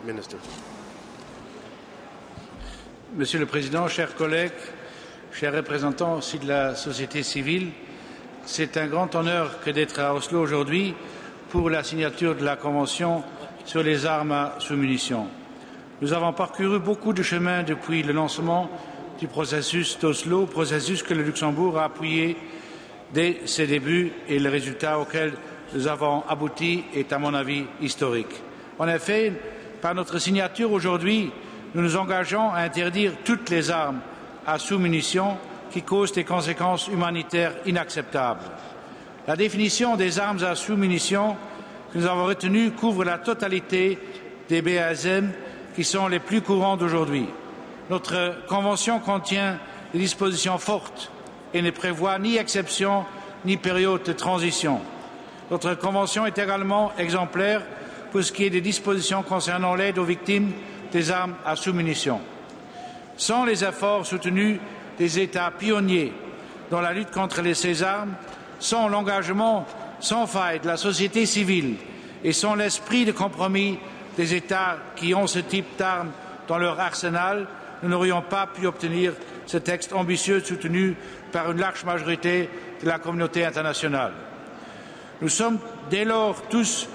Minister. Monsieur le Président, chers collègues, chers représentants aussi de la société civile, c'est un grand honneur que d'être à Oslo aujourd'hui pour la signature de la Convention sur les armes à sous-munitions. Nous avons parcouru beaucoup de chemin depuis le lancement du processus d'Oslo, processus que le Luxembourg a appuyé dès ses débuts et le résultat auquel nous avons abouti est, à mon avis, historique. En effet, par notre signature aujourd'hui, nous nous engageons à interdire toutes les armes à sous-munitions qui causent des conséquences humanitaires inacceptables. La définition des armes à sous-munitions que nous avons retenue couvre la totalité des BASM qui sont les plus courantes aujourd'hui. Notre convention contient des dispositions fortes et ne prévoit ni exception ni période de transition. Notre convention est également exemplaire pour ce qui est des dispositions concernant l'aide aux victimes des armes à sous-munitions. Sans les efforts soutenus des États pionniers dans la lutte contre ces armes, sans l'engagement sans faille de la société civile et sans l'esprit de compromis des États qui ont ce type d'armes dans leur arsenal, nous n'aurions pas pu obtenir ce texte ambitieux soutenu par une large majorité de la communauté internationale. Nous sommes dès lors tous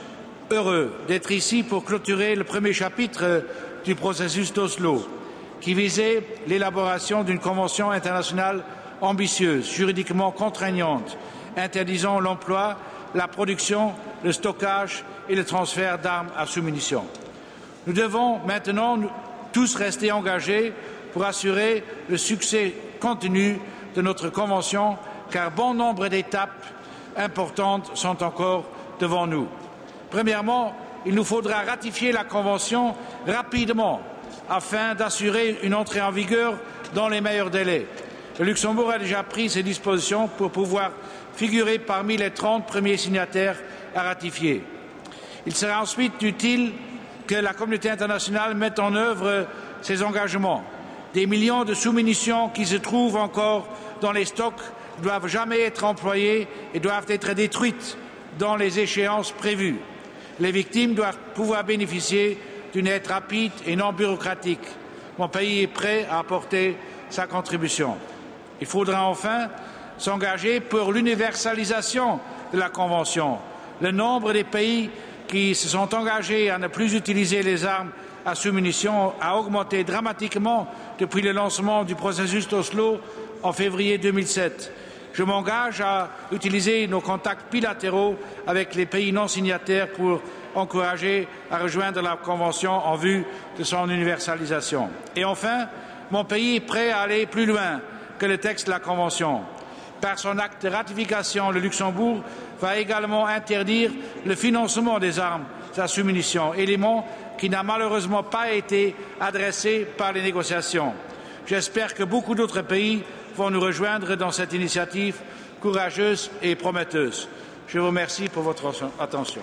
heureux d'être ici pour clôturer le premier chapitre du processus d'Oslo, qui visait l'élaboration d'une convention internationale ambitieuse, juridiquement contraignante, interdisant l'emploi, la production, le stockage et le transfert d'armes à sous-munitions. Nous devons maintenant tous rester engagés pour assurer le succès continu de notre convention, car bon nombre d'étapes importantes sont encore devant nous. Premièrement, il nous faudra ratifier la Convention rapidement afin d'assurer une entrée en vigueur dans les meilleurs délais. Le Luxembourg a déjà pris ses dispositions pour pouvoir figurer parmi les 30 premiers signataires à ratifier. Il sera ensuite utile que la communauté internationale mette en œuvre ses engagements. Des millions de sous-munitions qui se trouvent encore dans les stocks ne doivent jamais être employées et doivent être détruites dans les échéances prévues. Les victimes doivent pouvoir bénéficier d'une aide rapide et non bureaucratique. Mon pays est prêt à apporter sa contribution. Il faudra enfin s'engager pour l'universalisation de la Convention. Le nombre des pays qui se sont engagés à ne plus utiliser les armes à sous-munitions a augmenté dramatiquement depuis le lancement du processus d'Oslo en février 2007. Je m'engage à utiliser nos contacts bilatéraux avec les pays non signataires pour encourager à rejoindre la Convention en vue de son universalisation. Et enfin, mon pays est prêt à aller plus loin que le texte de la Convention. Par son acte de ratification, le Luxembourg va également interdire le financement des armes à sous-munitions, élément qui n'a malheureusement pas été adressé par les négociations. J'espère que beaucoup d'autres pays vont nous rejoindre dans cette initiative courageuse et prometteuse. Je vous remercie pour votre attention.